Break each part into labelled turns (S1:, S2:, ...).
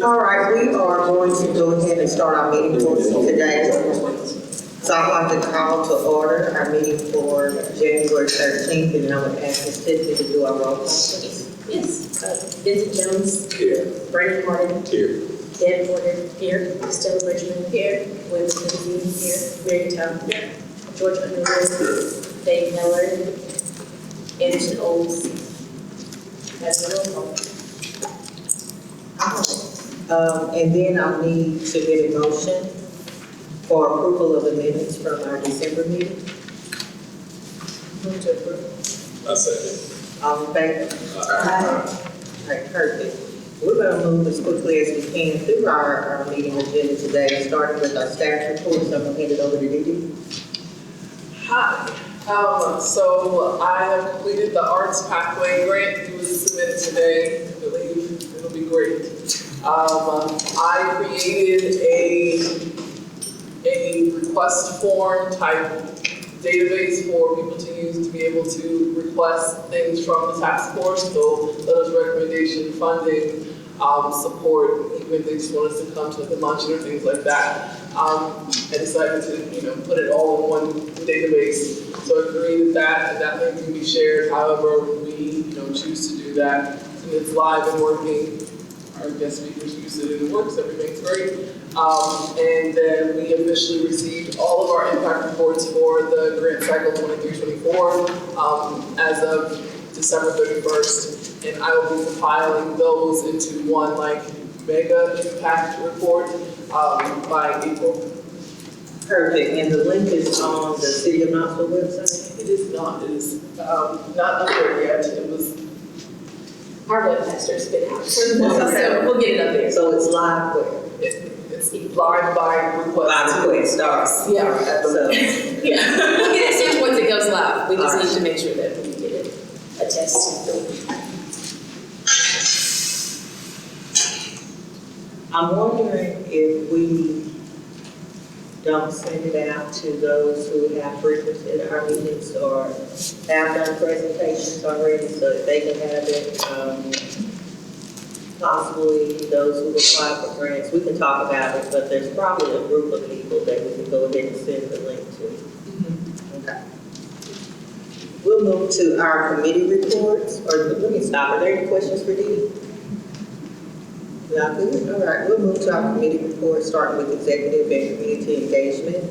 S1: All right, we are going to go ahead and start our meeting for today. So I'd like to call to order our meeting for January 13th, and I would ask Ms. Tiffany to do our roll call, please.
S2: Yes. Vincent Jones.
S3: Here.
S2: Brandon Martin.
S3: Here.
S2: Dan Porter. Here. Stella Bridgman. Here. William Lindsay. Here. Mary Town. Here. George Underwood. Dave Miller. Anderson Olds. That's the roll call.
S1: And then I'll need to get a motion for approval of the minutes from our December meeting. Move to approve.
S3: I second.
S1: All in favor? Aye. All right, perfect. We're going to move as quickly as we can through our meeting agenda today, starting with our staff report. So I'm going to hand it over to Didi.
S4: Hi. So I have completed the Arts Pathway grant. It was submitted today. I believe it'll be great. I created a request form type database for people to use to be able to request things from the task force. So those recommendation funding, support, even if they just want us to come to the luncheon or things like that. I decided to, put it all in one database. So I created that, and that link can be shared however we, choose to do that. And it's live and working. Our guest speakers use it and it works, everything's great. And then we officially received all of our impact reports for the grant cycle 23-24 as of December 31st. And I will be compiling those into one mega impact report by April.
S1: Perfect, and the link is on the City of Knoxville website?
S4: It is not, it is not up there yet. It was.
S2: Our webmaster's been out, so we'll get it up there.
S1: So it's live where?
S4: It's live by request.
S1: By request,
S4: Yeah.
S1: So,
S2: Yeah, we'll get it sent once it goes live. We just
S1: All right.
S2: need to make sure that we get it attested.
S1: I'm wondering if we don't send it out to those who have frequented our meetings or have done presentations already, so that they can have it, possibly those who apply for grants. We can talk about it, but there's probably a group of people that we can go ahead and send the link to. Okay. We'll move to our committee reports, or let me stop. Are there any questions for Dee? Y'all good? All right, we'll move to our committee report, starting with executive and community engagement.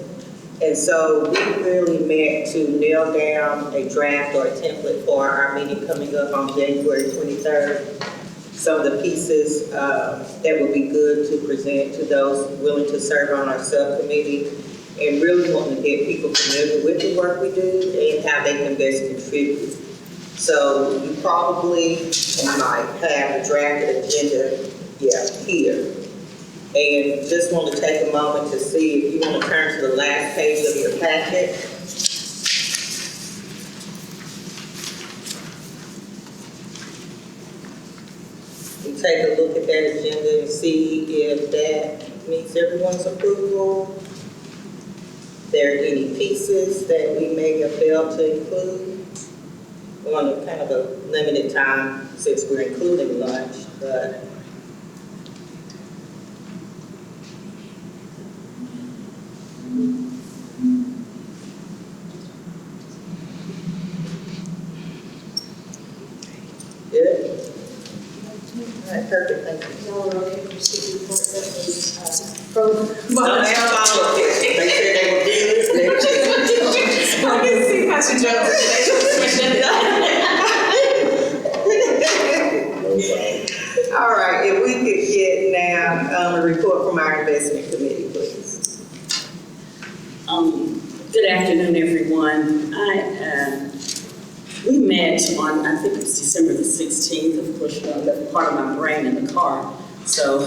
S1: And so we really met to nail down a draft or a template for our meeting coming up on January 23rd. Some of the pieces that would be good to present to those willing to serve on our subcommittee, and really wanting to get people familiar with the work we do and how they can best contribute. So you probably might have a drafted agenda here. And just want to take a moment to see if you want to turn to the last page of your packet. You take a look at that agenda and see if that meets everyone's approval. If there are any pieces that we may have failed to include. We want a kind of a limited time since we're including lunch, but good. All right, perfect, thank you.
S2: Y'all are okay with the report that was from.
S1: Don't have follow-up here. Make sure they were good.
S2: I can see Pastor
S1: All right, if we could get now a report from our investment committee, please.
S3: Good afternoon, everyone. We met on, I think it was December the 16th. Of course, I left part of my brain in the car. So,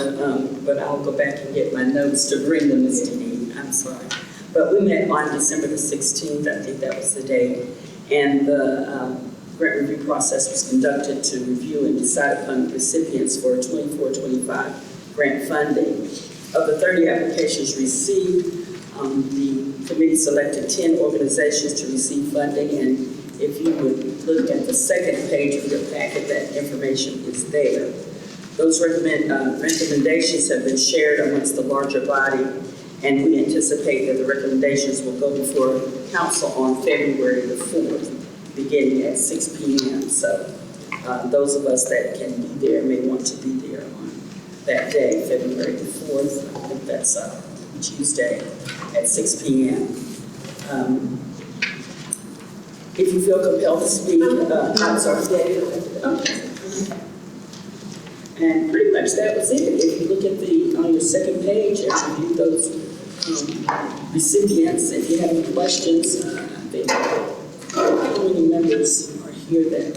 S3: but I'll go back and get my notes to bring them this evening. I'm sorry. But we met on December the 16th. I think that was the day. And the grant review process was conducted to review and decide upon recipients for 24-25 grant funding. Of the 30 applications received, the committee selected 10 organizations to receive funding, and if you would look at the second page of your packet, that information is there. Those recommendations have been shared amongst the larger body, and we anticipate that the recommendations will go before council on February the 4th, beginning at 6 p.m. So those of us that can be there may want to be there on that day, February the 4th. I think that's Tuesday at 6 p.m. If you feel compelled to speak, I'm sorry. Okay. And pretty much that was it. If you look at on your second page and review those recipients, if you have any questions, I think how many members are here that?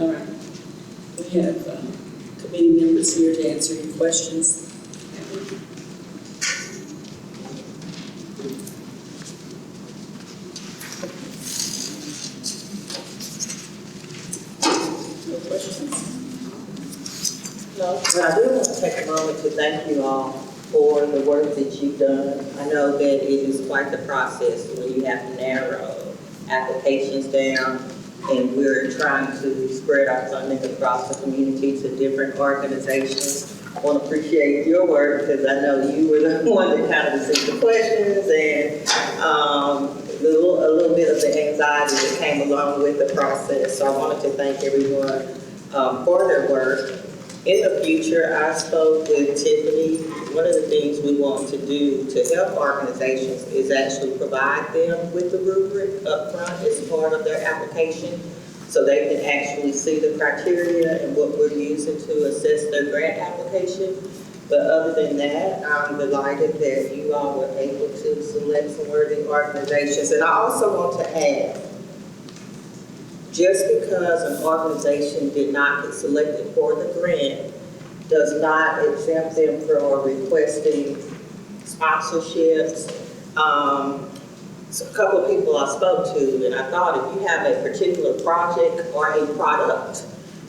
S3: All right. We have committee members here to answer any questions.
S1: But I do want to take a moment to thank you all for the work that you've done. I know that it is quite the process when you have to narrow applications down and we're trying to spread our funding across the community to different organizations. I want to appreciate your work because I know you were the one that kind of received the questions and a little bit of the anxiety that came along with the process. So I wanted to thank everyone for their work. In the future, I spoke with Tiffany. One of the things we want to do to help organizations is actually provide them with the rubric up front as part of their application, so they can actually see the criteria and what we're using to assess their grant application. But other than that, I'm delighted that you all were able to select some worthy organizations. And I also want to add, just because an organization did not get selected for the grant does not exempt them from requesting sponsorships. So a couple of people I spoke to, and I thought if you have a particular project or a product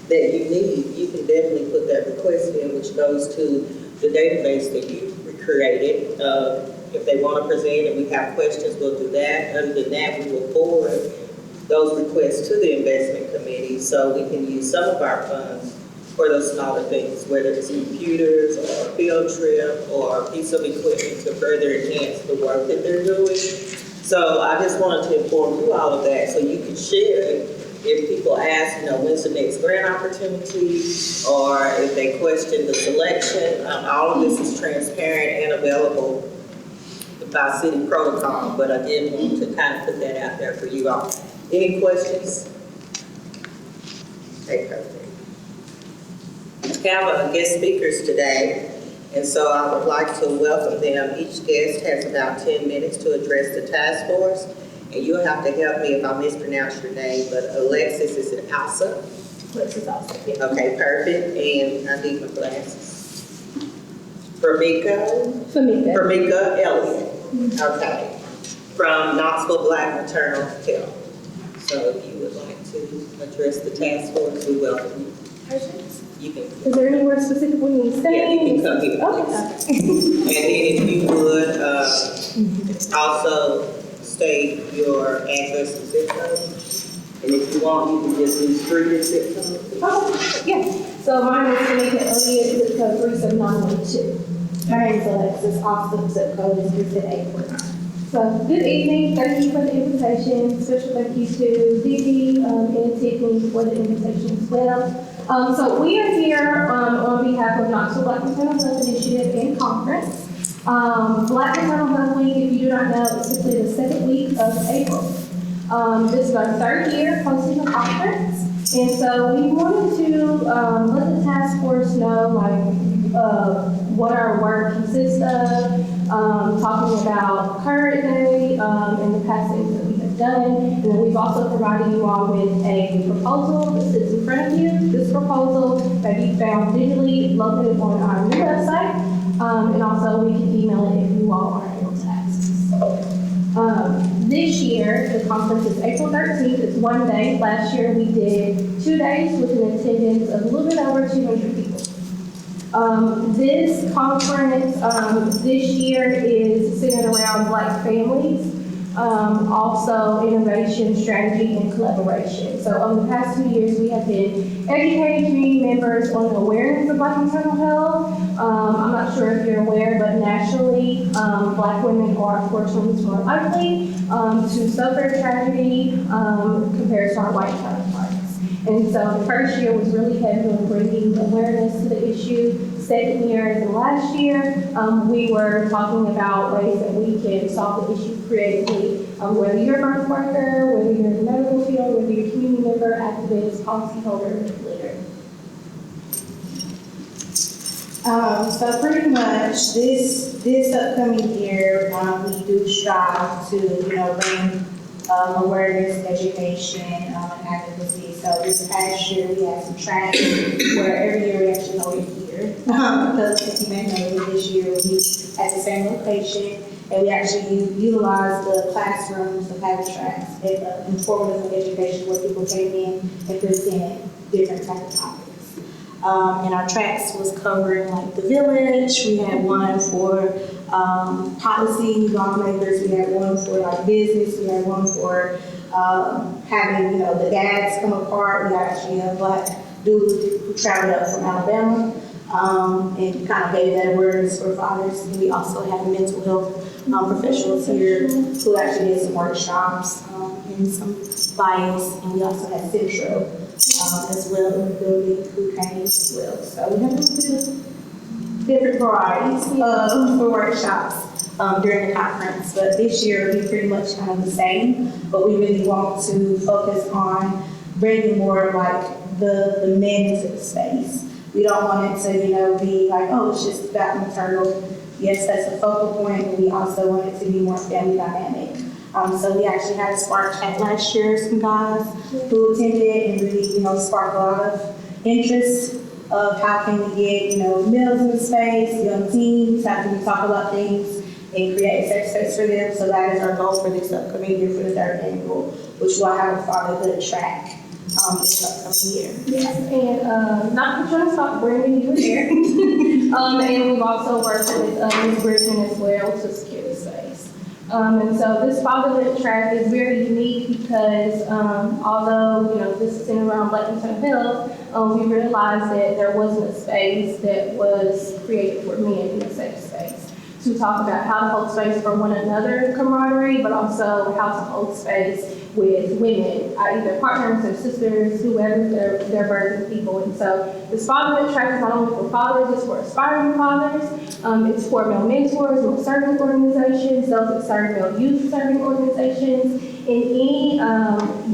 S1: that you need, you can definitely put that request in, which goes to the database that you created. If they want to present and we have questions, we'll do that. Other than that, we will forward those requests to the investment committee so we can use some of our funds for those smaller things, whether it's computers or a field trip or a piece of equipment to further enhance the work that they're doing. So I just wanted to inform you all of that so you can share it. If people ask, when's the next grant opportunity, or if they question the selection, all of this is transparent and available by city protocol, but I did want to kind of put that out there for you all. Any questions? Okay, perfect. We have guest speakers today, and so I would like to welcome them. Each guest has about 10 minutes to address the task force, and you'll have to help me if I mispronounce your name, but Alexis, is it Alsa?
S2: Alexis also, yeah.
S1: Okay, perfect, and I need my glasses. Famika Elliott. Okay, from Knoxville Black Maternal Health. So if you would like to address the task force, we welcome you. You can.
S5: Is there anywhere specific we need to stay?
S1: Yeah, you can come here.
S5: Okay.
S1: And then if you would also state your address and zip code. And if you want, you can just do street and zip code.
S5: Oh, yeah. So mine is Tamika Elliott, zip code 37912. My name is Alexis, also zip code is 37849. So, good evening. Thank you for the invitation. Special thank you to Dee and Tiffany for the invitation as well. So we are here on behalf of Knoxville Black Maternal Health Initiative and Conference. Black Maternal Health Week, if you do not know, is simply the second week of April. This is our third year hosting a conference, and so we wanted to let the task force know what our work consists of, talking about current day and the past things that we have done. And then we've also provided you all with a proposal that sits in front of you. This proposal that you found digitally located on our new website, and also we can email it if you all are able to access. This year, the conference is April 13th. It's one day. Last year we did 2 days with an attendance of a little bit over 200 people. This conference this year is centered around Black families, also innovation, strategy, and collaboration. So over the past 2 years, we have been educating community members on the awareness of Black maternal health. I'm not sure if you're aware, but nationally, Black women are unfortunately more likely to suffer tragedy compared to our white counterparts. And so the first year was really heavy on bringing awareness to the issue. Second year, as in last year, we were talking about ways that we can solve the issue creatively. Whether you're a birth worker, whether you're in the medical field, whether you're a community member, activist, policyholder, leader.
S6: So pretty much this upcoming year, we do strive to, bring awareness, education, and advocacy. So this past year, we had some training where every year we actually hold it here. Because if you may know, this year we at the same location, and we actually utilize the classrooms of habit tracks and informative education where people came in and presented different types of topics. And our tracks was covering like the village. We had one for policy lawmakers. We had one for like business. We had one for having, the dads come apart. We actually have a black dude who traveled up from Alabama, and kind of gave that awareness for fathers. And we also have mental health professionals here who actually did some workshops and some bias, and we also had Central as well in the building who came as well. So we have different varieties for workshops during the conference, but this year will be pretty much kind of the same, but we really want to focus on bringing more of like the men into the space. We don't want it to, be like, oh, it's just about maternal. Yes, that's a focal point, but we also want it to be more family dynamic. So we actually had a spark chat last year, some guys who attended and really, sparked a lot of interest of how can we get, males in the space, young teens, how can we talk about things and create a safe space for them. So that is our goal for this upcoming year for the third annual, which will have a fatherhood track this upcoming year.
S5: Yes, and not to try to stop Brandon, you were there. And we've also worked with Ms. Bridgman as well to secure the space. And so this fatherhood track is very unique because although this is in around Black mental health, we realized that there wasn't a space that was created for men in a safe space to talk about how to hold space for one another, camaraderie, but also how to hold space with women, either partners or sisters, whoever their burden people. And so this fatherhood track is not only for fathers, it's for aspiring fathers, it's for male mentors, male serving organizations, those that serve male youth serving organizations, and any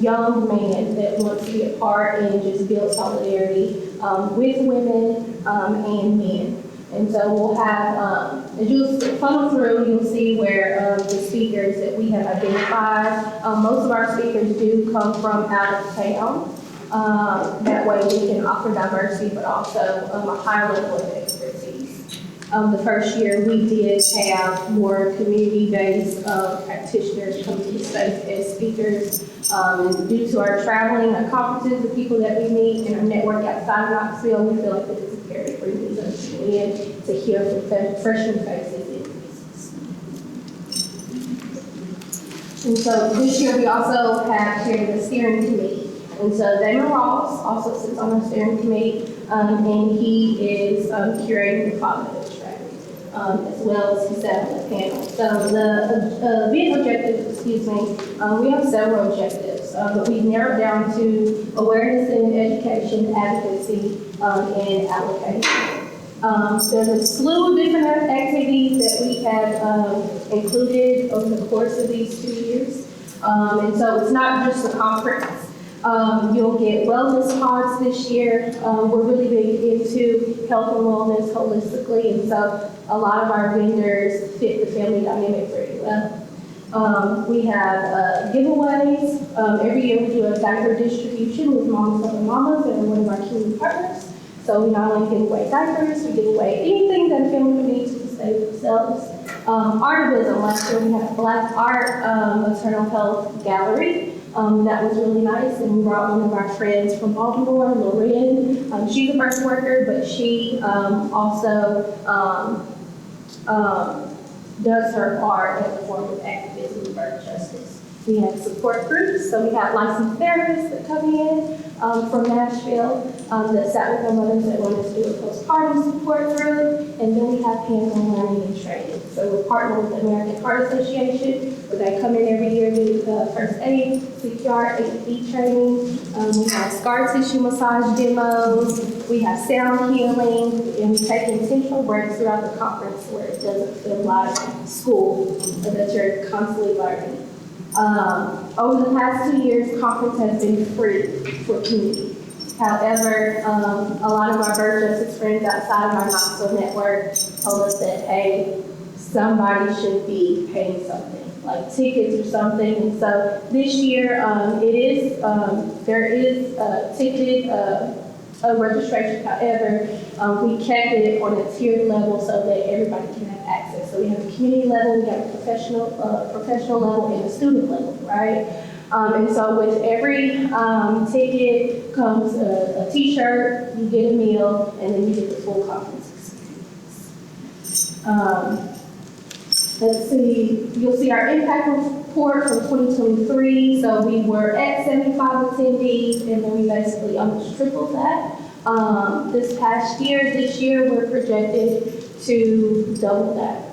S5: young man that wants to be a part and just build solidarity with women and men. And so we'll have, as you'll funnel through, you'll see where the speakers that we have identified, most of our speakers do come from out of town. That way we can offer diversity, but also a higher level of expertise. The first year we did have more community-based practitioners come to the space as speakers. And due to our traveling, our conferences, the people that we meet, and our network outside of Knoxville, we feel like this is a very free reason to hear from freshman faces in pieces. And so this year we also have here the steering committee. And so Damon Ross also sits on our steering committee, and he is curating the fatherhood track, as well as he sat on the panel. So the event objectives, we have several objectives, but we've narrowed down to awareness and education, advocacy, and application. There's a slew of different activities that we have included over the course of these 2 years. And so it's not just a conference. You'll get wellness pods this year. We're really big into health and wellness holistically, and so a lot of our vendors fit the family dynamic very well. We have giveaways. Every year we do a diaper distribution with Moms Helping Mamas, and we're one of our community partners. So we not only give away diapers, we give away anything that a family would need to save themselves. Artivism, last year we had a Black Art Maternal Health Gallery. That was really nice, and we brought one of our friends from Baltimore, Lorraine. She's a birth worker, but she also does her part as a form of activism and birth justice. We have support groups, so we have licensed therapists that come in from Nashville that sat with our mothers that wanted to do a postpartum support group, and then we have hands-on learning and training. So we're partnered with the American Heart Association, where they come in every year to do first aid, CPR, AED training. We have scar tissue massage demos. We have sound healing, and we take intentional breaks throughout the conference where it doesn't feel like school, so that you're constantly learning. Over the past 2 years, conference has been free for community. However, a lot of our birth justice friends outside of our Knoxville network told us that, hey, somebody should be paying something, like tickets or something. And so this year, there is ticketed registration. However, we kept it on a tiered level so that everybody can have access. So we have a community level, we have a professional level, and a student level, right? And so with every ticket comes a t-shirt, you get a meal, and then you get the full conference experience. Let's see, you'll see our impact report from 2023. So we were at 75 attendees, and then we basically almost tripled that. This year, we're projected to double that.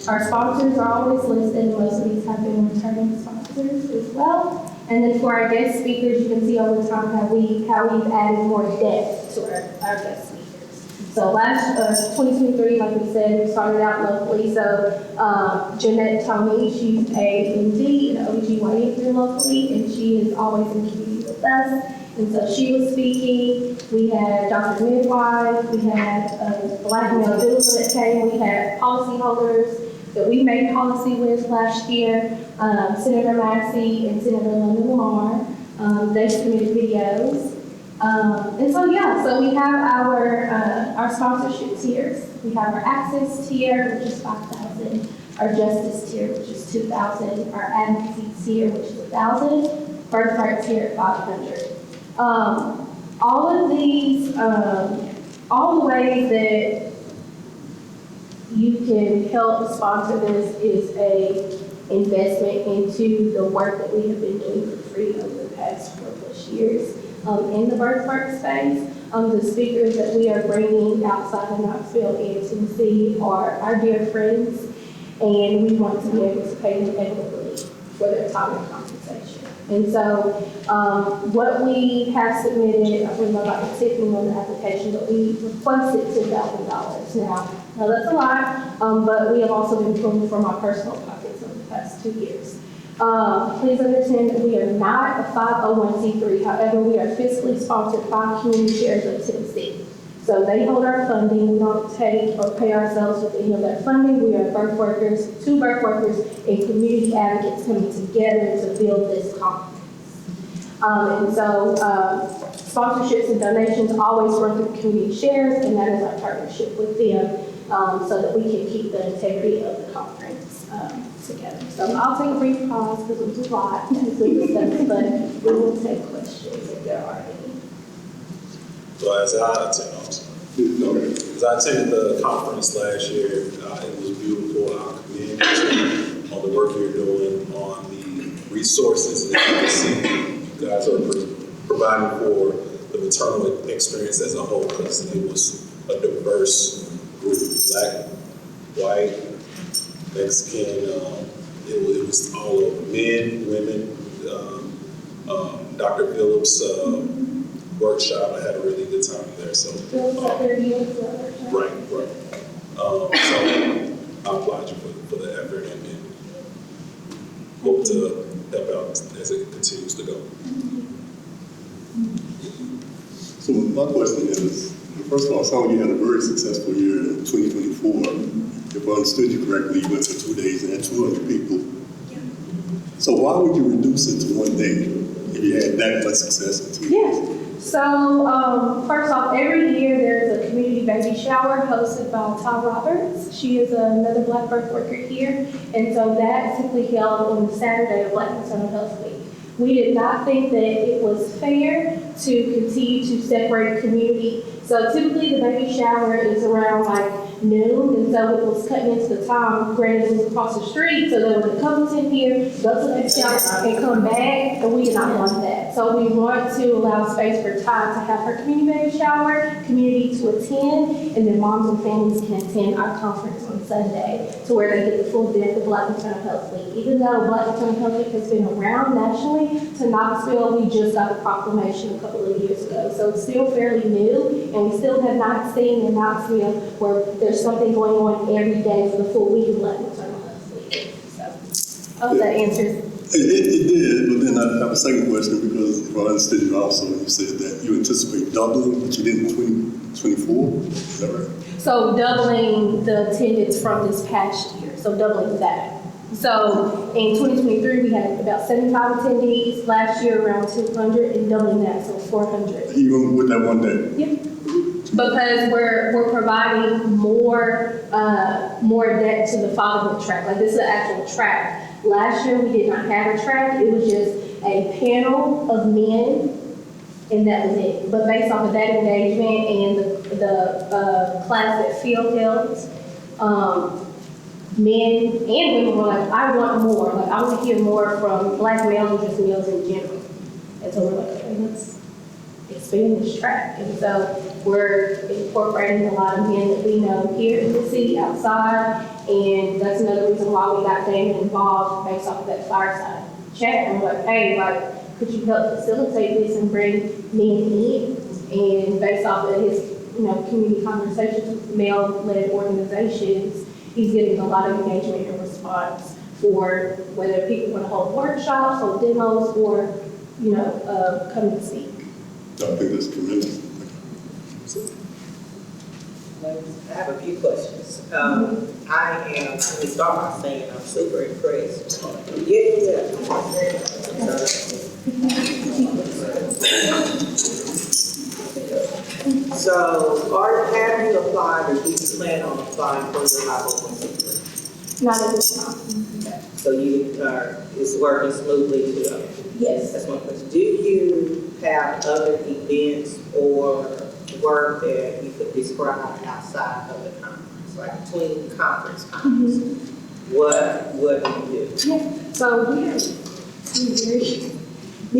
S5: Our sponsors are always listed, most of these have been returning sponsors as well. And then for our guest speakers, you can see over time how we've added more depth to our guest speakers. So last 2023, like we said, we started out locally. So Jeanette Tomei, she's a MD and OBGYN here locally, and she is always in the community with us. And so she was speaking. We had Dr. Midwife, we had a Black male doula that came, we had policyholders that we made policy with last year, Senator Massey and Senator Linda Lamar. They submitted videos. And so, yeah, so we have our sponsorship tiers. We have our access tier, which is $5,000, our justice tier, which is $2,000, our advocacy tier, which is $1,000, birthright tier at $500. All of these, all the ways that you can help sponsor this is a investment into the work that we have been doing for free over the past 4+ years in the birthright space. The speakers that we are bringing outside of Knoxville and Tennessee are our dear friends, and we want to be able to pay them equitably for their time and compensation. And so what we have submitted, I believe I'm not tipping on the application, but we requested $10,000 now that's a lot, but we have also been pulling from our personal pockets over the past 2 years. Please understand that we are not a 501c3. However, we are fiscally sponsored by Community Shares of Tennessee. So they hold our funding. We don't take or pay ourselves with any of that funding. We are birth workers, two birth workers, and community advocates coming together to build this conference. And so sponsorships and donations always run through Community Shares, and that is our partnership with them so that we can keep the integrity of the conference together. So I'll take a brief pause because it was a lot to discuss, but we will take questions if there are any.
S7: So as I attended the conference last year, it was beautiful. I commend you on the work you're doing, on the resources that you see you guys are providing for the maternal experience as a whole, because it was a diverse group, Black, white, Mexican, it was all of men, women. Dr. Phillips' workshop, I had a really good time there. So, right. So I applaud you for the effort and hope to help out as it continues to go.
S8: So my question is, first of all, I saw you had a very successful year in 2024. If I understood you correctly, you went for 2 days and had 200 people.
S2: Yeah.
S8: So why would you reduce it to 1 day if you had that much success in 2 days?
S5: Yes. So first off, every year there's a community baby shower hosted by Tom Roberts. She is another Black birth worker here. And so that is typically held on the Saturday of Black Maternal Health Week. We did not think that it was fair to continue to separate community. So typically the baby shower is around like noon, and so it was cutting into the time. Granted, it was across the street, so there was a couple in here, go to the shower and come back, and we did not want that. So we want to allow space for Ty to have her community baby shower, community to attend, and then moms and families can attend our conference on Sunday to where they get the full depth of Black Maternal Health Week. Even though Black Maternal Health Week has been around nationally, to Knoxville, we just got a proclamation a couple of years ago. So it's still fairly new, and we still have not seen in Knoxville where there's something going on every day for the full week of Black Maternal Health Week. So I hope that answers.
S8: It did, but then I have a second question, because if I understood you also, you said that you anticipate doubling what you did in 2024, is that right?
S5: So doubling the attendance from this past year, so doubling that. So in 2023, we had about 75 attendees. Last year, around 200, and doubling that, so 400.
S8: Even with that 1 day?
S5: Yep. Because we're providing more depth to the fatherhood track. Like, this is an actual track. Last year, we did not have a track. It was just a panel of men, and that was it. But based off of that engagement and the class that Phil held, men and women were like, I want more, like, I want to hear more from Black males or just males in general. And so we're like, okay, let's expand this track. And so we're incorporating a lot of men that we know here in the city, outside, and that's another reason why we got Damon involved based off of that fireside chat. And we're like, hey, like, could you help facilitate this and bring men in? And based off of his, community conversations with male-led organizations, he's getting a lot of engagement and response for whether people want to hold workshops or demos or, come and speak.
S8: I think that's tremendous.
S1: I have a few questions. Let me start by saying I'm super impressed. So, have you applied or do you plan on applying for your 501c3?
S5: Not at this time.
S1: So it's working smoothly too?
S5: Yes.
S1: That's one question. Do you have other events or work that you could describe outside of the conference, like between conference times?
S5: Mm-hmm.
S1: What do you do?
S5: Yeah. So we are very
S1: I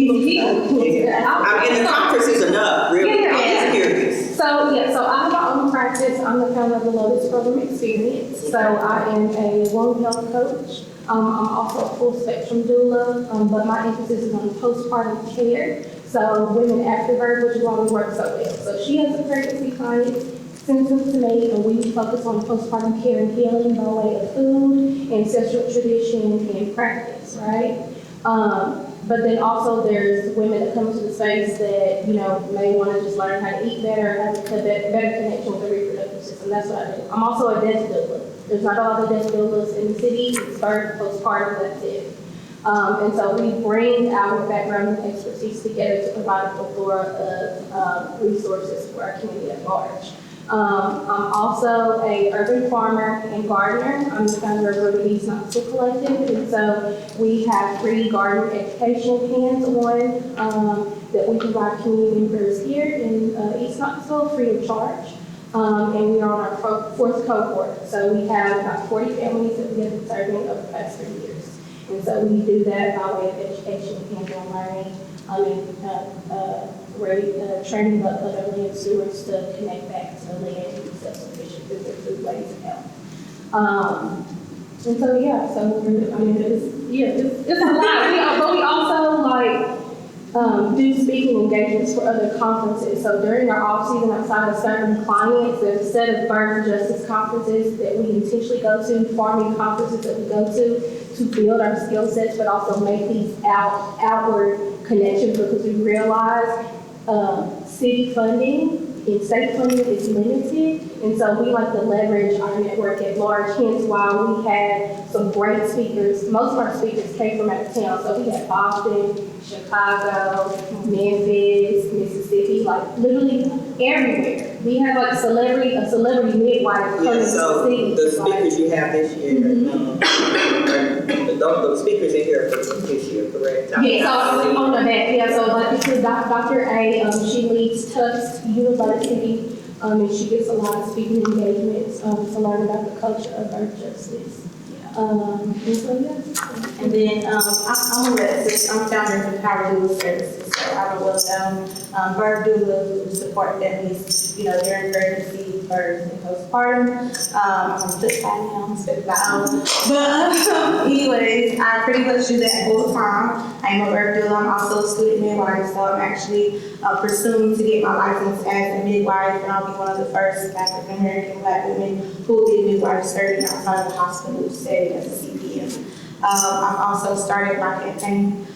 S1: mean, the conference is enough, really.
S5: Yeah.
S1: I'm just curious.
S5: So I have my own practice. I'm the founder of the Lotus Program Experience. So I am a wound health coach. I'm also a full spectrum doula, but my emphasis is on postpartum care. So women after birth, which is why we work so well. So she has a pregnancy client, sends them to me, and we focus on postpartum care and healing by way of food, ancestral tradition, and practice, right? But then also there's women that come to the space that, may want to just learn how to eat better, have a better connection with the reproductive system. That's what I do. I'm also a death doula. There's not a lot of death doulas in the city. It's birth, postpartum, that's it. And so we bring our background and expertise together to provide a plethora of resources for our community at large. I'm also a urban farmer and gardener. I'm the founder of Urban East Knoxville Collective, and so we have free garden education hands-on that we provide community members here in East Knoxville free of charge. And we are on our fourth cohort, so we have about 40 families that we have been serving over the past 3 years. And so we do that by way of education, hands-on learning, training the other land stewards to connect back to land and self-sufficient through their food ways of health. And so it's a lot. But we also do speaking engagements for other conferences. So during our off season, outside of serving clients, there's a set of birth justice conferences that we intentionally go to, farming conferences that we go to build our skill sets, but also make these outward connections, because we realize city funding and state funding is limited, and so we like to leverage our network at large, hence why we had some great speakers. Most of our speakers came from out of town, so we had Boston, Chicago, Memphis, Mississippi, like literally everywhere. We had like a celebrity midwife coming to the city.
S1: The speakers you have this year, the speakers in here for this year, correct?
S5: On the back, so like this is Dr. A, she leads Tufts University, and she gets a lot of speaking engagements to learn about the culture of birth justice.
S6: And then I'm a vet. I'm founder of Power Doula Services. So I'm a well-known birth doula who support families, during pregnancy, birth, and postpartum. I'm just now, spit about. But anyways, I pretty much do that full time. I'm a birth doula. I'm also a student midwife, so I'm actually pursuing to get my license as a midwife, and I'll be one of the first African American Black women who will be midwife serving outside of the hospital setting as a CPM. I've also started my campaign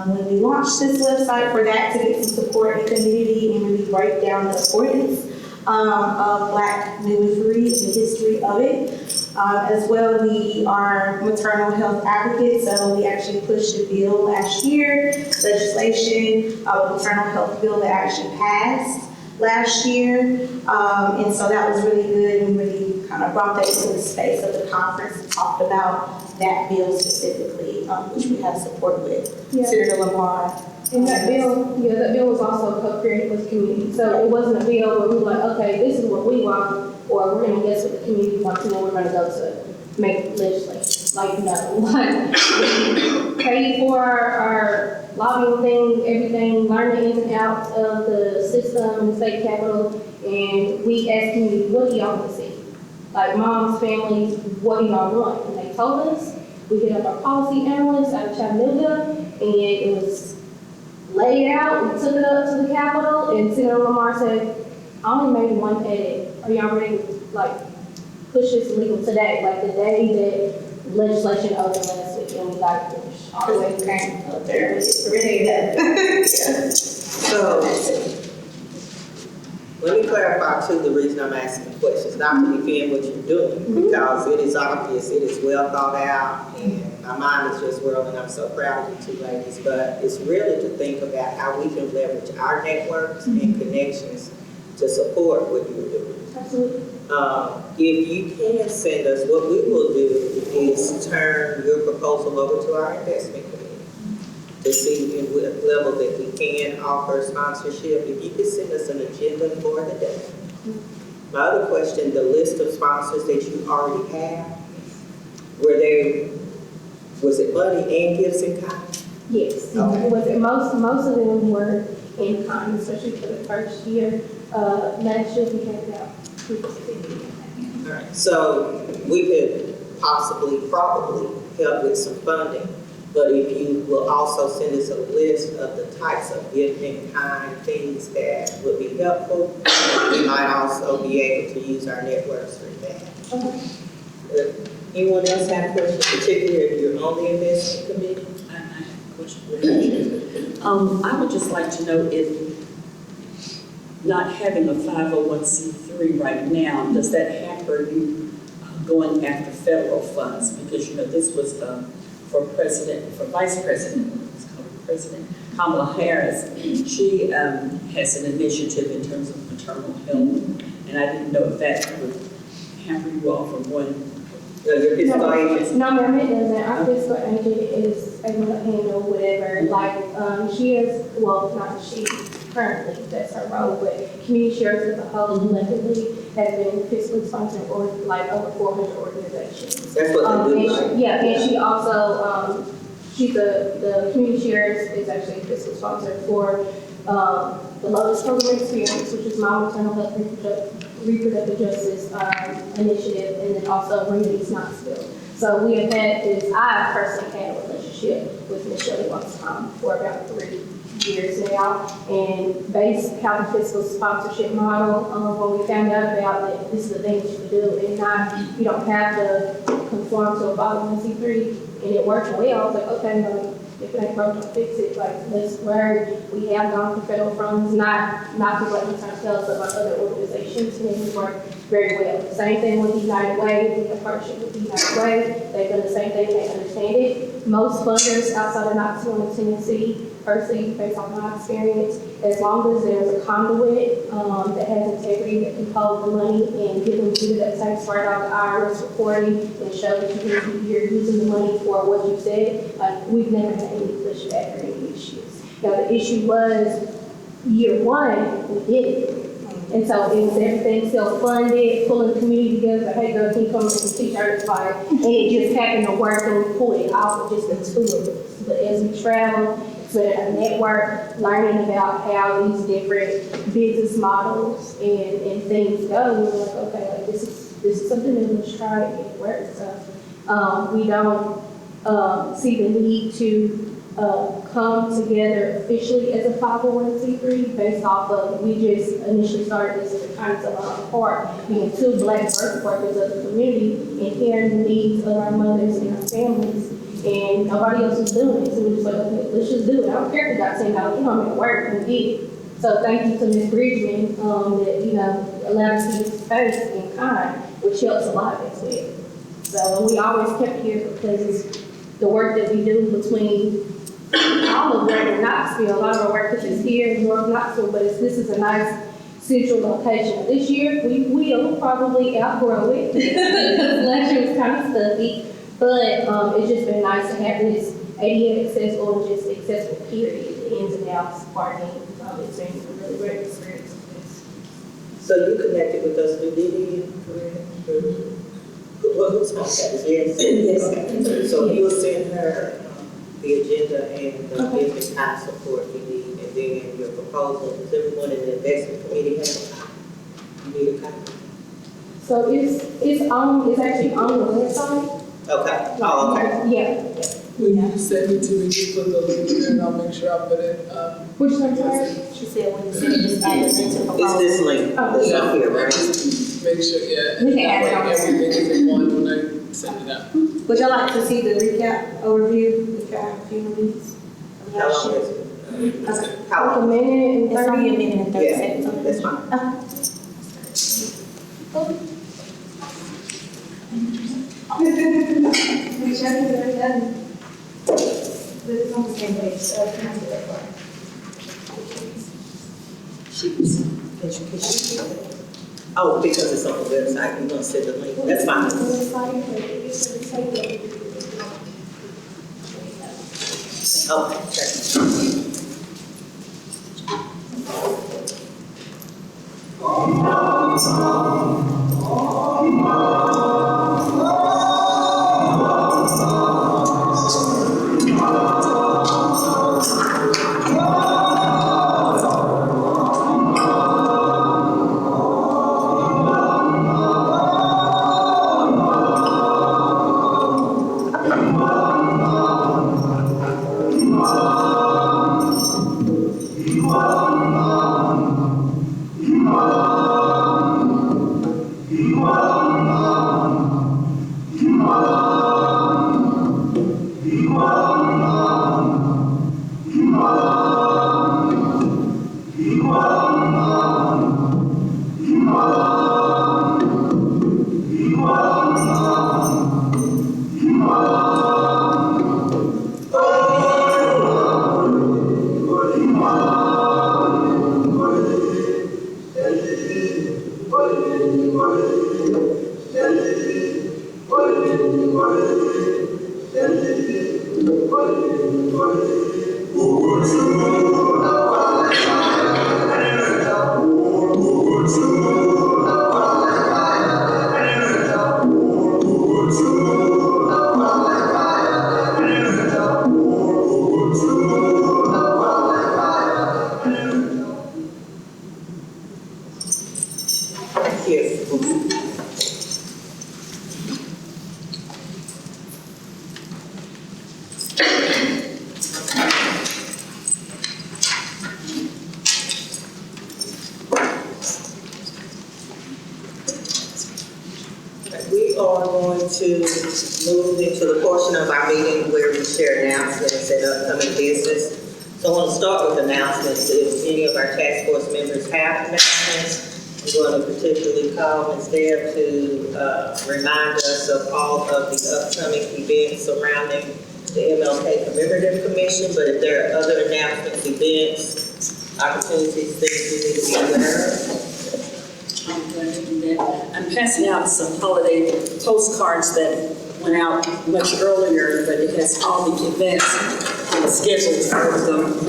S6: when we launched this website for that, to get some support in the community and really break down the importance of Black midwifery and the history of it. As well, we are maternal health advocates, so we actually pushed a bill last year, legislation, a maternal health bill that actually passed last year, and so that was really good, and really kind of brought that into the space of the conference and talked about that bill specifically, which we have support with Senator Lamar.
S5: And that bill was also co-created with the community. So it wasn't a bill where we were like, okay, this is what we want, or we're going to guess what the community wants, and then we're going to go to it. make legislation. Like, no, like, we pay for our lobbying thing, everything, learn the ins and outs of the system and state capital, and we ask community, what do y'all want to see? Like, moms, families, what do y'all want? And they told us, we hit up our policy analyst out of Chattanooga, and it was laid out, we took it up to the Capitol, and Senator Lamar said, I only made one edit. Are y'all ready to, like, push this legal today? Like, the day that legislation opened last week, and we got it pushed all the way up there. It's ready to
S1: So, let me clarify too, the reason I'm asking questions, not to defend what you're doing, because it is obvious, it is well thought out, and my mind is just whirling. I'm so proud of you two ladies, but it's really to think about how we can leverage our networks and connections to support what you're doing.
S5: Absolutely.
S1: If you can send us, what we will do is turn your proposal over to our investment committee to see in what level that we can offer sponsorship. If you could send us an agenda for the day. My other question, the list of sponsors that you already have, was it money and gifts in kind?
S5: Yes.
S1: Okay.
S5: Most of them were in kind, especially for the first year. Last year, we had about 250.
S1: All right, so we could probably help with some funding, but if you will also send us a list of the types of gift in kind things that would be helpful, we might also be able to use our networks for that. Anyone else have questions, particularly if you're on the investment committee?
S3: I have a question. I would just like to know if not having a 501c3 right now, does that hamper you going after federal funds? Because, you know, this was for Vice President, let's call her President, Kamala Harris. She has an initiative in terms of maternal health, and I didn't know if that would hamper you all from going.
S1: Your fiscal agent?
S5: No, ma'am, it doesn't. Our fiscal agent is able to handle whatever. Like, she is, well, not she currently, that's her role, but community sheriffs as a whole collectively has been fiscally sponsored or like over 400 organizations.
S1: That's what they do, right?
S5: Yeah, and she also, she's the community sheriff is actually a fiscal sponsor for the Lotus Program Experience, which is my maternal health reproductive justice initiative, and then also Bring It East Knoxville. So we have I personally had a relationship with Ms. Shelley Watson for about 3 years now, and based how the fiscal sponsorship model, when we found out about that this is the thing that you can do, and you don't have to conform to a 501c3, and it worked well. I was like, okay, no, if it ain't broke, don't fix it. Like, let's work. We have gone for federal funds, not to what ourselves, but by other organizations, and it worked very well. Same thing with United Way. We have partnership with United Way. They've done the same thing. They understand it. Most funders outside of Knoxville and Tennessee, personally, based on my experience, as long as there's a conduit that has integrity, that can hold the money and give them to that tax write-off, IRS reporting, and show that you're using the money for what you said, like, we've never had any pushback or any issues. Now, the issue was year one, we did it. And so it was everything self-funded, pulling the community together, hey girl, can you come up with some t-shirts, like, and it just happened to work, and we pulled it off with just the two of us. But as we travel, with a network, learning about how these different business models and things go, we were like, okay, like this is something that let's try it, and it works. So we don't see the need to come together officially as a 501c3 based off of, we just initially started this as a kindness of our heart, being two Black birth workers of the community and hearing the needs of our mothers and our families. And nobody else was doing it, so we were just like, okay, let's just do it. I don't care if we got $10, I'm at work, and we did it. So thank you to Ms. Bridgman, that, allowed us to use space and kind, which helps a lot as well. So we always kept here because the work that we do between all of Greater Knoxville, a lot of our work is here in North Knoxville, but this is a nice central location. This year, we will probably outgrow it. Last year was kind of stuffy. But it's just been nice to have this ADA accessible and just accessible period, the ins and outs, parking. It's been a really great experience with this.
S1: So you connected with us through Didi, correct? who's on that? Yes.
S2: Yes.
S1: Okay. So you'll send her the agenda and the
S5: Okay.
S1: business time support we need, and then your proposal, does everyone in the investment committee have a copy? You need a copy?
S5: So it's actually on the website.
S1: Okay, oh, okay.
S5: Yeah.
S4: When you send it to me, just put the link in there and I'll make sure I put it,
S5: Which one, sorry?
S2: She said when you send it, just add it into the
S1: It's
S2: proposal.
S1: this link,
S5: Oh,
S1: it's up here, right?
S4: make sure, yeah.
S6: We can add it on there.
S4: Everything is in one when I send it out.
S6: Would y'all like to see the recap overview, if y'all have a few minutes?
S1: How long is it?
S6: Okay.
S1: How
S5: Like a
S1: long?
S5: minute and
S2: It's only a
S5: 30.
S2: minute and 30
S1: Yeah,
S2: seconds on
S1: that's
S2: it.
S1: fine.
S5: Make sure you're very done. But it's on the same page, so I can do that one.
S1: Oh, because it's on the website, you're gonna send the link, that's fine. Okay, thank you. Thank you. We are going to move into the portion of our meeting where we share announcements and upcoming business. So I want to start with announcements. If any of our task force members have announcements, we're going to particularly call Ms. Deb to remind us of all of the upcoming events surrounding the MLK Commemorative Commission. But if there are other announcements, events, opportunities, things we need to be aware of.
S3: I'm going to do that. I'm passing out some holiday postcards that went out much earlier, but it has all the events scheduled for them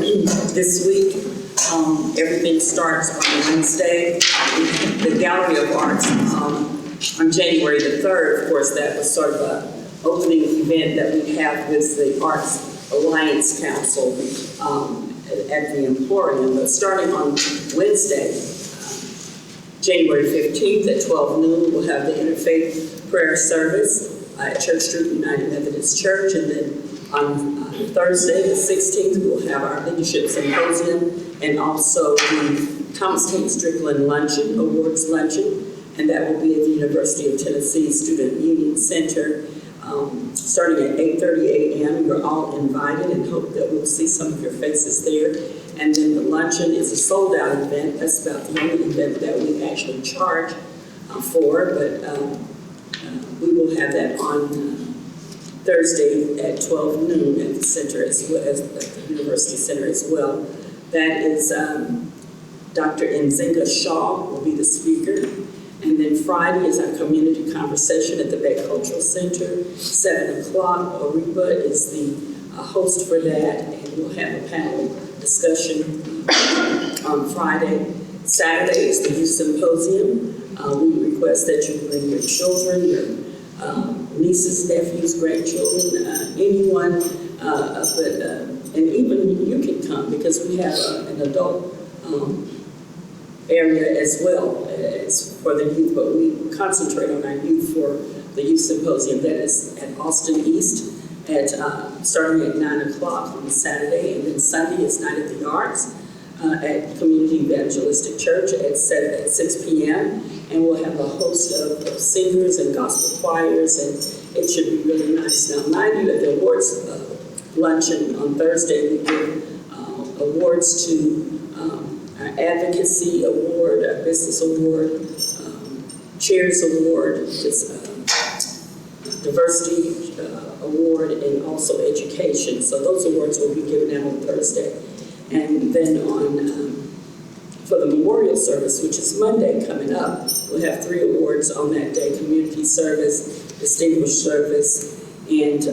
S3: this week. Everything starts on Wednesday. The Gallery of Arts on January the 3rd. Of course, that was sort of an opening event that we have with the Arts Alliance Council at the Emporium. But starting on Wednesday, January 15th at 12 noon, we'll have the Interfaith Prayer Service at Church Street United Methodist Church. And then on Thursday, the 16th, we'll have our Leadership Symposium and also the Thomas King Strickland Luncheon, Awards Luncheon. And that will be at the University of Tennessee Student Union Center, starting at 8:30 a.m. You're all invited and hope that we'll see some of your faces there. And then the luncheon is a sold-out event. That's about the only event that we actually charge for, but we will have that on Thursday at 12 noon at the center as well as at the University Center as well. That is Dr. Nzinga Shaw will be the speaker. And then Friday is our community conversation at the Bay Cultural Center, 7 o'clock. Oriba is the host for that, and we'll have a panel discussion on Friday. Saturday is the Youth Symposium. We request that you bring your children, your nieces, nephews, grandchildren, anyone, and even you can come because we have an adult area as well as for the youth, but we concentrate on our youth for the youth symposium that is at Austin East at starting at 9 o'clock on Saturday, and then Sunday is Night at the Arts at Community Evangelistic Church at 6 p.m. And we'll have a host of singers and gospel choirs, and it should be really nice. Now, mind you, at the awards luncheon on Thursday, we give awards to our Advocacy Award, our Business Award, Chairs Award, Diversity Award, and also Education. So those awards will be given out on Thursday. And then for the memorial service, which is Monday coming up, we'll have 3 awards on that day: Community Service, Distinguished Service, and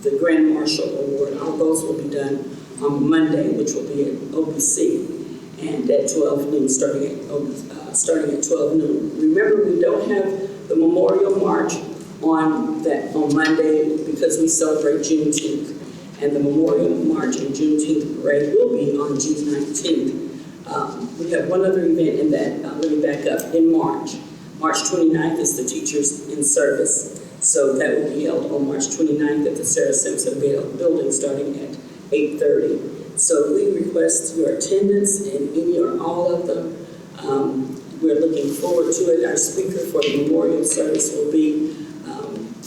S3: the Grand Marshal Award. All those will be done on Monday, which will be at OBC, and at 12 noon, starting at 12 noon. Remember, we don't have the Memorial March on Monday because we celebrate Juneteenth, and the Memorial March and Juneteenth parade will be on June 19th. We have one other event in that, let me back up, in March. March 29th is the Teachers in Service, so that will be held on March 29th at the Sarah Simpson Building starting at 8:30. So we request your attendance in any or all of them. We're looking forward to it. Our speaker for the memorial service will be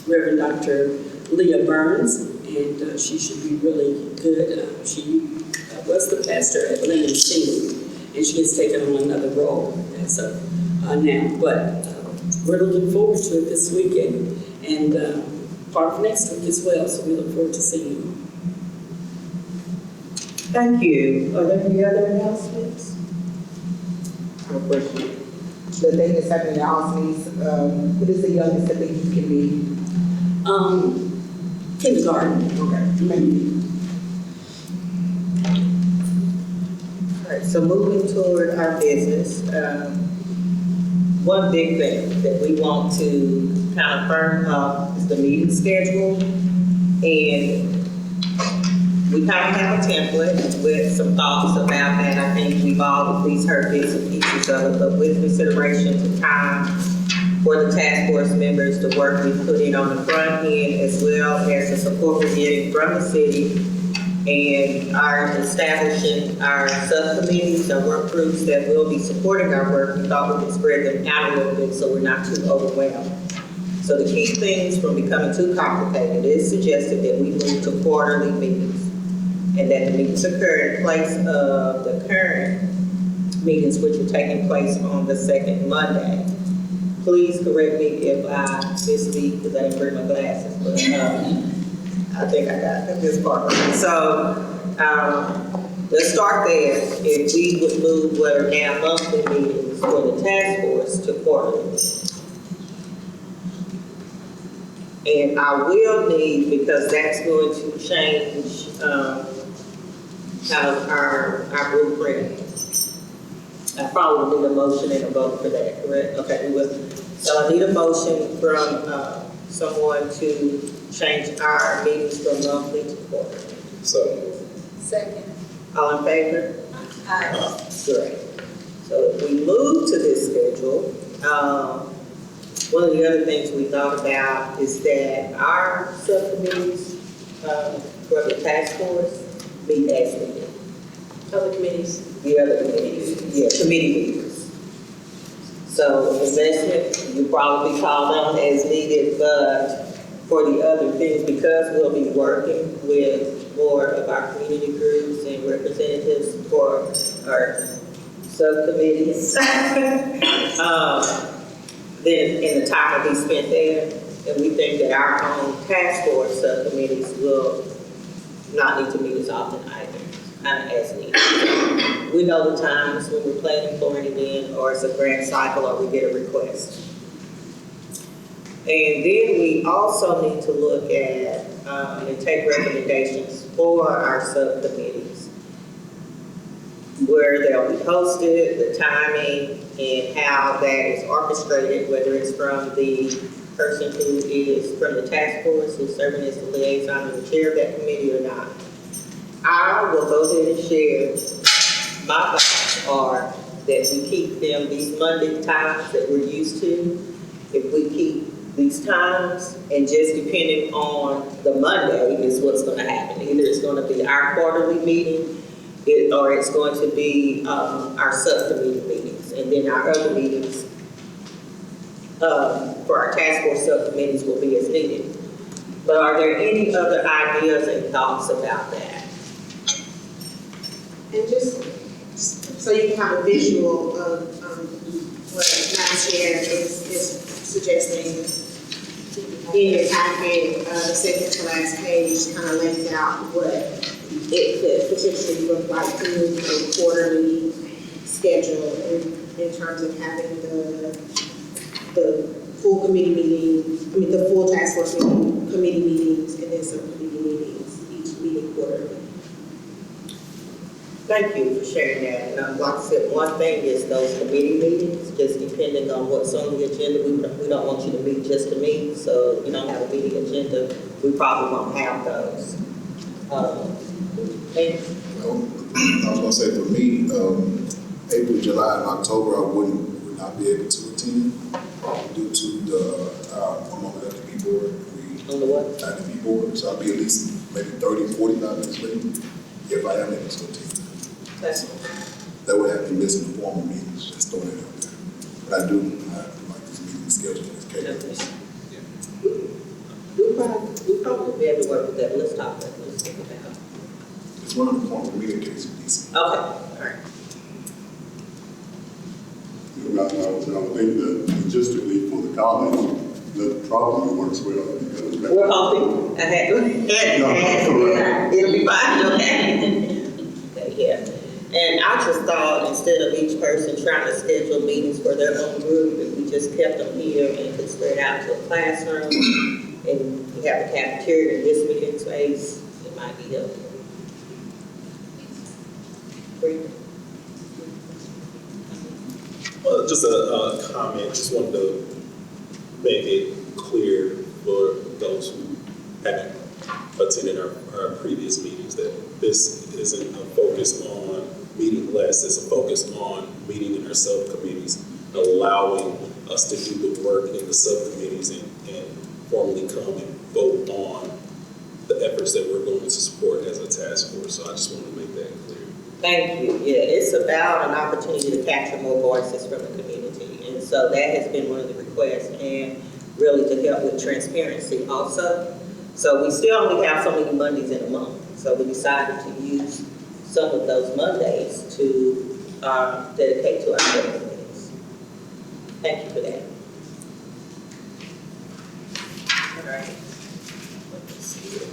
S3: Reverend Dr. Leah Burns, and she should be really good. She was the pastor at Linden Senior, and she has taken on another role as of now. But we're looking forward to it this weekend and part of next week as well, so we look forward to seeing you.
S1: Thank you. Are there any other announcements? No question. The thing that's happening in Austin's, what is the youngest that you can be?
S3: Kindergarten.
S1: Okay, thank you. All right, so moving toward our business, one big thing that we want to kind of firm up is the meeting schedule. And we kind of have a template with some thoughts about that. I think we've all at least heard bits and pieces of it, but with consideration to time for the task force members, the work we put in on the front end, as well as the support we're getting from the city, and our establishing our subcommittees, our work groups that will be supporting our work. We thought we could spread them out a little bit so we're not too overwhelmed. So to keep things from becoming too complicated, it is suggested that we move to quarterly meetings, and that the meetings occur in place of the current meetings, which are taking place on the second Monday. Please correct me if I misspeak, because I didn't bring my glasses, but I think I got this part right. So let's start there. If we would move what are now monthly meetings for the task force to quarterly. And I will need, because that's going to change kind of our blueprint. I probably will need a motion and a vote for that, correct? Okay, we will. So I need a motion from someone to change our meetings from monthly to quarterly.
S7: So,
S2: Second.
S1: All in favor?
S2: Aye.
S1: Great. So if we move to this schedule, one of the other things we thought about is that our subcommittees for the task force meet as needed.
S2: Other committees.
S1: The other committees, yeah, committee meetings. So investment, you probably call them as needed, but for the other things, because we'll be working with more of our community groups and representatives for our subcommittees, then in the time will be spent there, and we think that our own task force subcommittees will not need to meet as often either, kind of as needed. We know the times when we're planning for an event, or it's a grant cycle, or we get a request. And then we also need to look at and take recommendations for our subcommittees, where they'll be hosted, the timing, and how that is orchestrated, whether it's from the person who is from the task force, who's serving as the liaison or the chair of that committee or not. I will go ahead and share my thoughts are that we keep them these Monday times that we're used to. If we keep these times, and just depending on the Monday is what's going to happen. Either it's going to be our quarterly meeting, or it's going to be our subcommittee meetings, and then our other meetings for our task force subcommittees will be as needed. But are there any other ideas and thoughts about that?
S9: And just so you can have a visual of what Madam Chair is suggesting, in your packet, the second to last page kind of lays out what it could potentially look like to move a quarterly schedule in terms of having the full committee meeting, the full task force meeting, committee meetings, and then subcommittee meetings, each meeting quarterly.
S1: Thank you for sharing that. And like I said, one thing is those committee meetings, just depending on what's on the agenda, we don't want you to meet just to meet, so if you don't have a meeting agenda, we probably won't have those. And
S10: I was gonna say for me, April, July, and October, I would not be able to attend due to I'm on the LDP board.
S1: on the what?
S10: LDP board, so I'll be at least maybe 30, 45 minutes late if I am able to attend. That would have me missing the formal meetings, just throwing it out there. But I do like this meeting schedule as cadence.
S1: We'll probably be able to work with that. Let's talk about it. Let's think about it.
S10: It's one of the formal meeting cases in DC.
S1: Okay, all right.
S8: I would think that logistically for the college, that probably works well because.
S1: We're hoping. It'll be fine, okay? Yeah. And I just thought instead of each person trying to schedule meetings for their own group, if we just kept them here and could spread out to a classroom and we have a cafeteria in this meeting space, it might be helpful.
S7: Just a comment, just wanted to make it clear for those who haven't attended our previous meetings that this isn't a focus on meeting less, it's a focus on meeting in our subcommittees, allowing us to do the work in the subcommittees and formally come and vote on the efforts that we're going to support as a task force. So I just want to make that clear.
S1: Thank you. Yeah, it's about an opportunity to capture more voices from the community. And so that has been one of the requests, and really to help with transparency also. So we still only have so many Mondays in a month. So we decided to use some of those Mondays to dedicate to our subcommittees. Thank you for that. All right. Let's see here.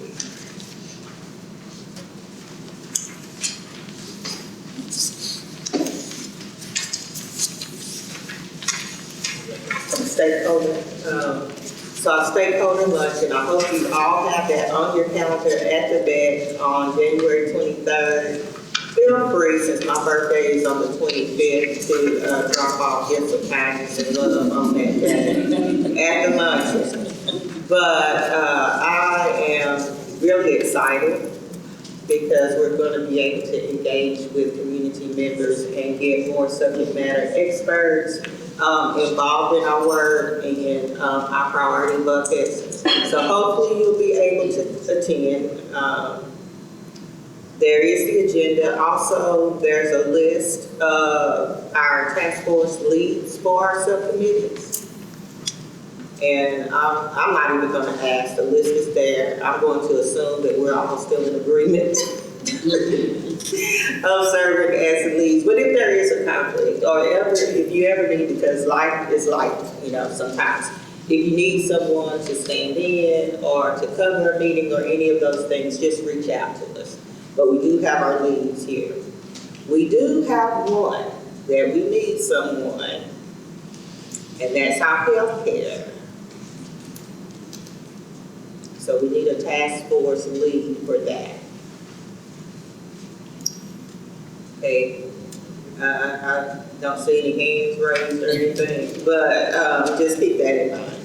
S1: Stakeholder, so our stakeholder lunch, and I hope you all have that on your calendar at the back on January 23rd. Feel free, since my birthday is on the 25th, to drop off gifts of kindness and love on that day at the luncheon. But I am really excited because we're going to be able to engage with community members and get more subject matter experts involved in our work and our priority buckets. So hopefully you'll be able to attend. There is the agenda. Also, there's a list of our task force leads for our subcommittees. And I'm not even going to ask, the list is there. I'm going to assume that we're all still in agreement of serving as leads. But if there is a conflict, or if you ever need, because life is life, sometimes, if you need someone to stand in or to cover a meeting or any of those things, just reach out to us. But we do have our leads here. We do have one that we need someone, and that's our healthcare. So we need a task force lead for that. Okay. I don't see any hands raised or anything, but, just keep that in mind.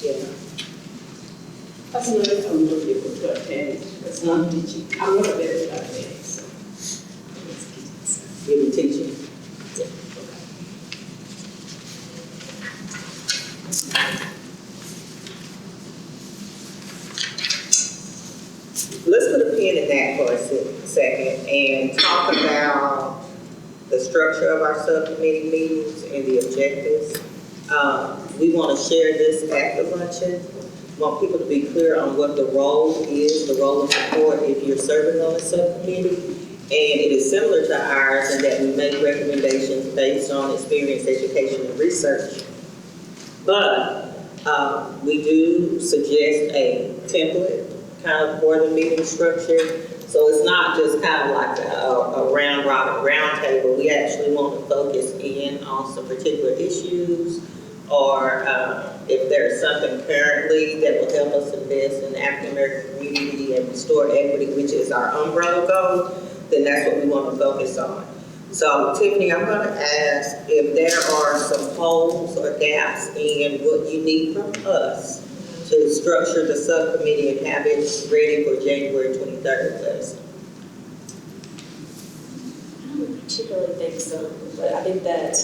S1: Yeah.
S2: That's another thing I'm looking for to attend, because I'm teaching, I'm not better at attending, so.
S1: You be teaching. Let's put a pin in that for a second and talk about the structure of our subcommittee meetings and the objectives. We want to share this at the luncheon. Want people to be clear on what the role is, the role of support if you're serving on a subcommittee. And it is similar to ours in that we make recommendations based on experience, education, and research. But we do suggest a template kind of for the meeting structure. So it's not just kind of like a round robin round table. We actually want to focus in on some particular issues, or if there's something currently that will help us invest in the African American community and restore equity, which is our umbrella goal, then that's what we want to focus on. So Tiffany, I'm going to ask if there are some holes or gaps in what you need from us to structure the subcommittee and have it ready for January 23rd lesson.
S2: I don't particularly think so, but I think that,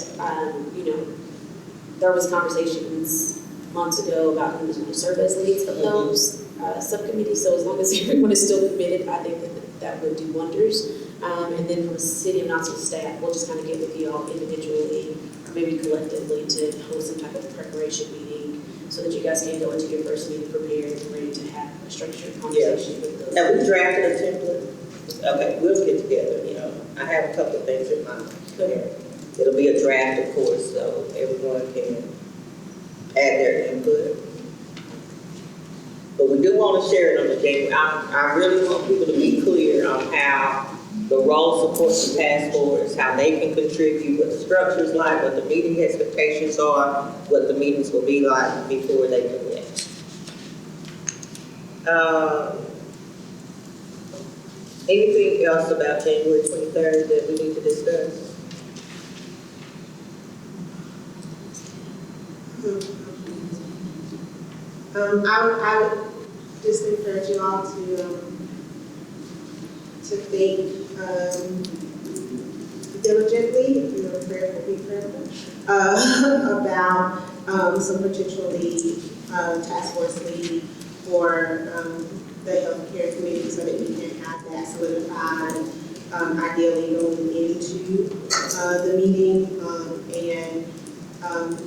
S2: there was conversations months ago about who was going to serve as leads of those subcommittees. So as long as everyone is still committed, I think that would do wonders. And then from a city of Knoxville staff, we'll just kind of get with you all individually or maybe collectively to host some type of preparation meeting so that you guys can go into your first meeting prepared and ready to have a structured conversation with those.
S1: Have we drafted a template? Okay, we'll get together, I have a couple of things in mind.
S2: Okay.
S1: It'll be a draft, of course, so everyone can add their input. But we do want to share it on the January. I really want people to be clear on how the role supports the task force, how they can contribute, what the structure's like, what the meeting expectations are, what the meetings will be like before they commit. Anything else about January 23rd that we need to discuss?
S9: I would just encourage you all to think diligently, be prayerful, about some potentially task force lead for the healthcare committee so that we can have that solidified, ideally going into the meeting,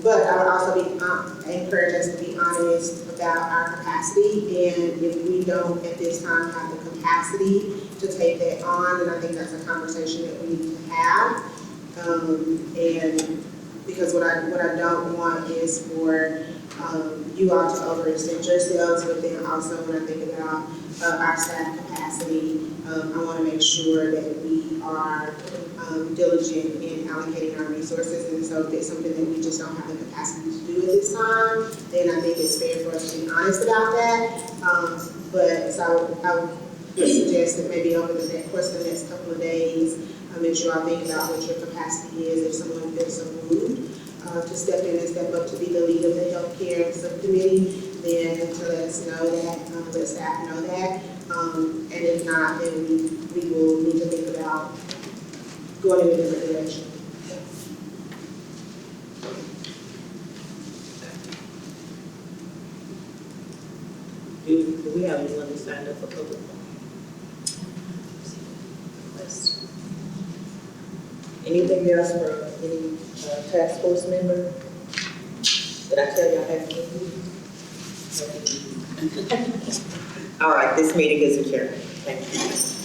S9: but I would also encourage us to be honest about our capacity, and if we don't at this time have the capacity to take that on, then I think that's a conversation that we need to have. And because what I don't want is for you all to overextend yourselves, but then also when I think about our staff capacity, I want to make sure that we are diligent in allocating our resources. And so if it's something that we just don't have the capacity to do at this time, then I think it's fair for us to be honest about that. But so I would suggest that maybe over the course of the next couple of days, make sure I think about what your capacity is if someone feels so moved to step in and step up to be the lead of the healthcare subcommittee, then to let us know that, let staff know that. And if not, then we will need to think about going in a different direction.
S1: Do we have anyone who signed up for public comment? Anything else from any task force member? Did I tell you I had to leave? All right, this meeting is adjourned. Thank you.